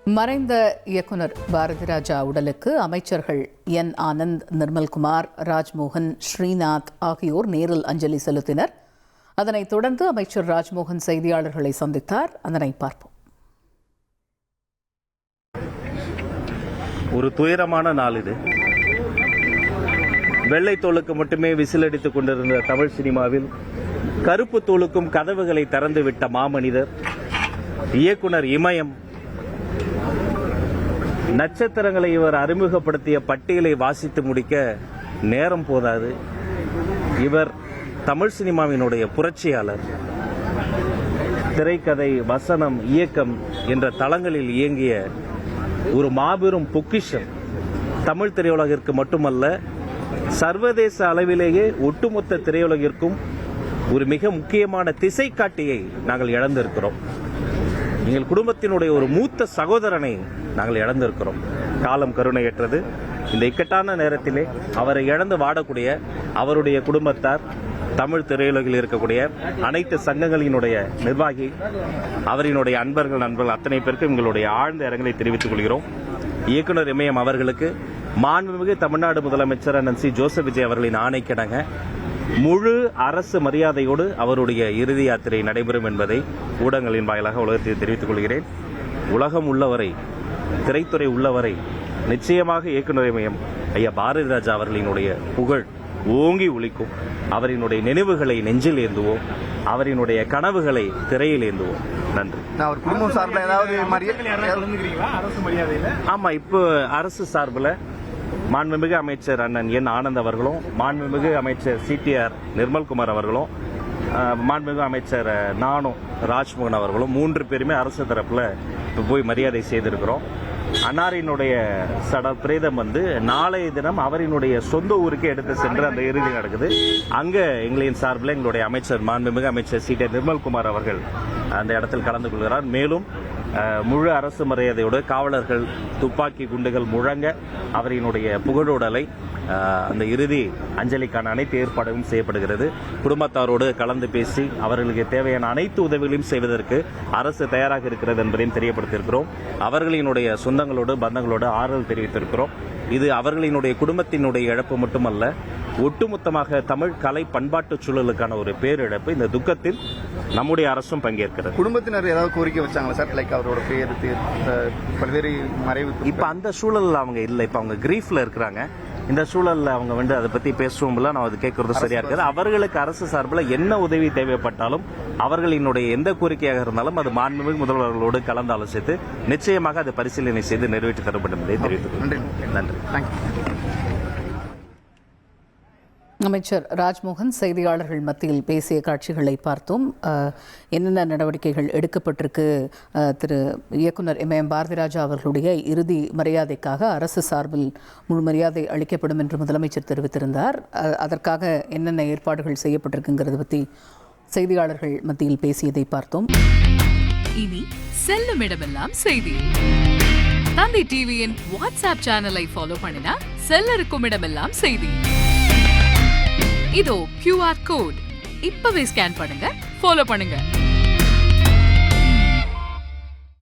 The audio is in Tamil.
மறைந்த இயக்குனர் பாரதிராஜா உடலுக்கு அமைச்சர்கள் என் ஆனந்த், நிர்மல்குமார், ராஜ்மோகன், ஸ்ரீநாத் ஆகியோர் நேரில் அஞ்சலி செலுத்தினர். அதனைத் தொடர்ந்து அமைச்சர் ராஜ்மோகன் செய்தியாளர்களை சந்தித்தார். அதனை பார்ப்போம். ஒரு துயரமான நாள் இது. வெள்ளை தோலுக்கு மட்டுமே விசிலடித்துக் கொண்டிருந்த தமிழ் சினிமாவில் கருப்பு தோலுக்கும் கதவுகளை திறந்துவிட்ட மாமனிதர் இயக்குனர் இமயம். நட்சத்திரங்களை இவர் அறிமுகப்படுத்திய பட்டியலை வாசித்து முடிக்க நேரம் போதாது. இவர் தமிழ் சினிமாவினுடைய புரட்சியாளர். திரைக்கதை, வசனம், இயக்கம் என்ற தளங்களில் இயங்கிய ஒரு மாபெரும் பொக்கிஷம். தமிழ் திரையுலகிற்கு மட்டுமல்ல, சர்வதேச அளவிலேயே ஒட்டுமொத்த திரையுலகிற்கும் ஒரு மிக முக்கியமான திசை காட்டியை நாங்கள் இழந்திருக்கிறோம். எங்கள் குடும்பத்தினுடைய ஒரு மூத்த சகோதரனை நாங்கள் இழந்திருக்கிறோம். காலம் கருணையற்றது. இந்த இக்கட்டான நேரத்திலே அவரை இழந்து வாடக்கூடிய அவருடைய குடும்பத்தார், தமிழ் திரையுலகில் இருக்கக்கூடிய அனைத்து சங்கங்களினுடைய நிர்வாகி, அவரினுடைய நண்பர்கள் அத்தனை பேருக்கு எங்களுடைய ஆழ்ந்த இரங்கலை தெரிவித்துக் கொள்கிறோம். இயக்குனர் இமயம் அவர்களுக்கு மாண்புமிகு தமிழ்நாடு முதலமைச்சர் அண்ணன் சி. ஜோசப் விஜய் அவர்களின் ஆணைக்கிணங்க முழு அரசு மரியாதையோடு அவருடைய இறுதி யாத்திரை நடைபெறும் என்பதை ஊடகங்களின் வாயிலாக உலகத்தில் தெரிவித்துக் கொள்கிறேன். உலகம் உள்ளவரை, திரைத்துறை உள்ளவரை நிச்சயமாக இயக்குனர் இமயம் ஐயா பாரதிராஜா அவர்களினுடைய புகழ் ஓங்கி ஒலிக்கும். அவரினுடைய நினைவுகளை நெஞ்சில் ஏந்துவோம், அவரினுடைய கனவுகளை திரையில் ஏந்துவோம். நன்றி. அவர் குடும்பம் சார்பில் ஏதாவது ஆமா, இப்போ அரசு சார்பில் மாண்புமிகு அமைச்சர் அண்ணன் என் ஆனந்த் அவர்களும், மாண்புமிகு அமைச்சர் CTR நிர்மல்குமார் அவர்களும், மாண்புமிகு அமைச்சர் நானும் ராஜ்மோகன் அவர்களும் 3 பேருமே அரசு தரப்புல இப்போ போய் மரியாதை செய்திருக்கிறோம். அன்னாரினுடைய பிரேதம் நாளைய தினம் அவரினுடைய சொந்த ஊருக்கே எடுத்து சென்று அந்த இறுதி நடக்குது. அங்க எங்களின் சார்பில் எங்களுடைய அமைச்சர் மாண்புமிகு அமைச்சர் CTR நிர்மல்குமார் அவர்கள் அந்த இடத்தில் கலந்து கொள்கிறார். மேலும் முழு அரசு மரியாதையோடு காவலர்கள் துப்பாக்கி குண்டுகள் முழங்க அவரினுடைய புகழுடலை அந்த இறுதி அஞ்சலிக்கான அனைத்து ஏற்பாடுகளும் செய்யப்படுகிறது. குடும்பத்தாரோடு கலந்து பேசி அவர்களுக்கு தேவையான அனைத்து உதவிகளையும் செய்வதற்கு அரசு தயாராக இருக்கிறது என்பதையும் தெரியப்படுத்தியிருக்கிறோம். அவர்களினுடைய சொந்தங்களோடு பந்தங்களோடு ஆறுதல் தெரிவித்திருக்கிறோம். இது அவர்களினுடைய குடும்பத்தினுடைய இழப்பு மட்டுமல்ல, ஒட்டுமொத்தமாக தமிழ் கலை பண்பாட்டு சூழலுக்கான ஒரு பேரிழப்பு. இந்த துக்கத்தில் நம்முடைய அரசும் பங்கேற்கிறது. குடும்பத்தினர் ஏதாவது கோரிக்கை வச்சாங்களா சார்? லைக் அவரோட பேர் பல்வேறு மறைவு. இப்ப அந்த சூழல் அவங்க இல்லை. இப்ப அவங்க கிரீஃப்ல இருக்கிறாங்க. இந்த சூழல்ல அவங்க அதை பத்தி பேசுவோம்ல, நான் அது கேட்கறது சரியா இருக்காது. அவர்களுக்கு அரசு சார்பில் என்ன உதவி தேவைப்பட்டாலும், அவர்களினுடைய எந்த கோரிக்கையாக இருந்தாலும் அது மாண்புமிகு முதல்வர்களோடு கலந்து ஆலோசித்து நிச்சயமாக அதை பரிசீலனை செய்து நிறைவேற்றி தரப்படும் என்பதை தெரிவித்துக் நன்றி. அமைச்சர் ராஜ்மோகன் செய்தியாளர்கள் மத்தியில் பேசிய காட்சிகளை பார்த்தோம். என்னென்ன நடவடிக்கைகள் எடுக்கப்பட்டிருக்கு? திரு இயக்குனர் இமயம் பாரதிராஜா அவர்களுடைய இறுதி மரியாதைக்காக அரசு சார்பில் முழு மரியாதை அளிக்கப்படும் என்று முதலமைச்சர் தெரிவித்திருந்தார். அதற்காக என்னென்ன ஏற்பாடுகள் செய்யப்பட்டிருக்குங்கிறது பற்றி செய்தியாளர்கள் மத்தியில் பேசியதை பார்த்தோம். இனி செல்லும் இடமெல்லாம் செய்தி. தந்தை டிவியின் வாட்ஸ்அப் சேனலை ஃபாலோ பண்ணினா செல்ல இருக்கும் இடமெல்லாம் செய்தி. இதோ QR கோட் இப்பவே ஸ்கேன் பண்ணுங்க, ஃபாலோ பண்ணுங்க.